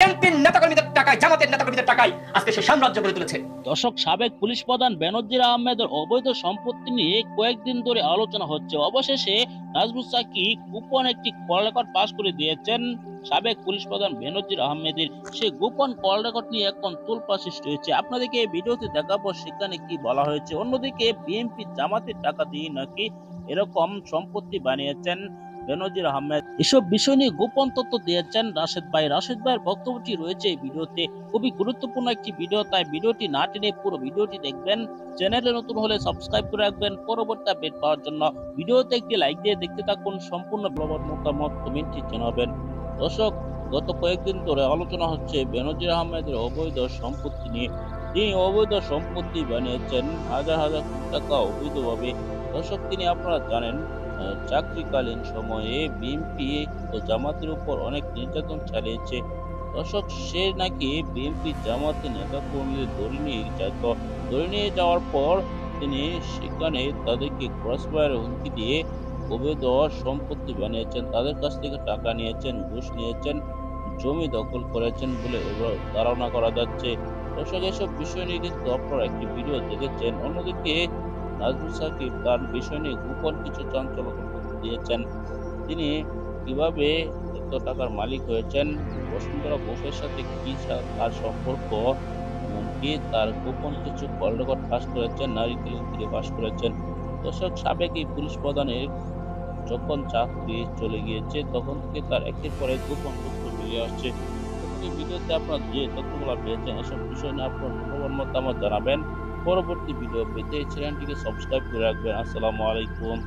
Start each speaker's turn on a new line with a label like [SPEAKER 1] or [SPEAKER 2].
[SPEAKER 1] বিএনপির নেতাকর্মীদের টাকায়, জামাতের নেতাকর্মীদের টাকায় আজকে সে সাম্রাজ্য গড়ে তুলেছে।
[SPEAKER 2] দর্শক, সাবেক পুলিশ প্রধান বেনজির আহমেদের অবৈধ সম্পত্তি নিয়ে কয়েকদিন ধরে আলোচনা হচ্ছে। অবশেষে নাজমুস সাকিব গোপন একটি কল রেকর্ড পাশ করে দিয়েছেন। সাবেক পুলিশ প্রধান বেনজির আহমেদের সেই গোপন কল রেকর্ড নিয়ে এখন তোলপাড় সৃষ্টি হয়েছে। আপনাদেরকে এই ভিডিওতে দেখাবো সেখানে কি বলা হয়েছে। অন্যদিকে বিএনপি জামাতের টাকা দিয়ে নাকি এরকম সম্পত্তি বানিয়েছেন বেনজির আহমেদ। এসব বিষয় নিয়ে গোপন তথ্য দিয়েছেন রাশেদ ভাই। রাশেদ ভাইয়ের বক্তব্যটি রয়েছে এই ভিডিওতে। খুবই গুরুত্বপূর্ণ একটি ভিডিও, তাই ভিডিওটি না টেনে পুরো ভিডিওটি দেখবেন। চ্যানেলে নতুন হলে সাবস্ক্রাইব করে রাখবেন পরবর্তী আপডেট পাওয়ার জন্য। ভিডিওতে একটি লাইক দিয়ে দেখতে থাকুন। সম্পূর্ণ মতামত কমেন্টে জানাবেন। দর্শক, গত কয়েকদিন ধরে আলোচনা হচ্ছে বেনজির আহমেদের অবৈধ সম্পত্তি নিয়ে। তিনি অবৈধ সম্পত্তি বানিয়েছেন হাজার হাজার কোটি টাকা অবৈধভাবে। দর্শক, তিনি আপনারা জানেন চাকরিকালীন সময়ে বিএনপি ও জামাতের উপর অনেক নির্যাতন চালিয়েছে। দর্শক, সে নাকি বিএনপি জামাতের নেতা কর্মীদের ধরে নিয়ে যাওয়ার পর তিনি সেখানে তাদেরকে ক্রসফায়ার হুমকি দিয়ে অবৈধ সম্পত্তি বানিয়েছেন, তাদের কাছ থেকে টাকা নিয়েছেন, ঘুষ নিয়েছেন, জমি দখল করেছেন বলে ধারণা করা যাচ্ছে। দর্শক, এসব বিষয় নিয়ে কিন্তু আপনারা একটি ভিডিও দেখেছেন। অন্যদিকে নাজমুস সাকিব তার বিষয় নিয়ে গোপন কিছু চাঞ্চল্যকর তথ্য দিয়েছেন। তিনি কিভাবে এত টাকার মালিক হয়েছেন, বসুন্ধরা গ্রুপের সাথে কি তার সম্পর্ক, এমনকি তার গোপন কিছু কল রেকর্ড ফাঁস করেছেন, নারী কেলেঙ্কারি ফাঁস করেছেন। দর্শক, সাবেক এই পুলিশ প্রধানের যখন চাকরি চলে গিয়েছে তখন থেকে তার একের পর এক গোপন তথ্য বেরিয়ে আসছে। এই ভিডিওতে আপনার যে তথ্যগুলো পেয়েছেন এসব বিষয় নিয়ে আপনার মূল্যবান মতামত জানাবেন। পরবর্তী ভিডিও পেতে চ্যানেলটিকে সাবস্ক্রাইব করে রাখবেন। আসসালামু আলাইকুম।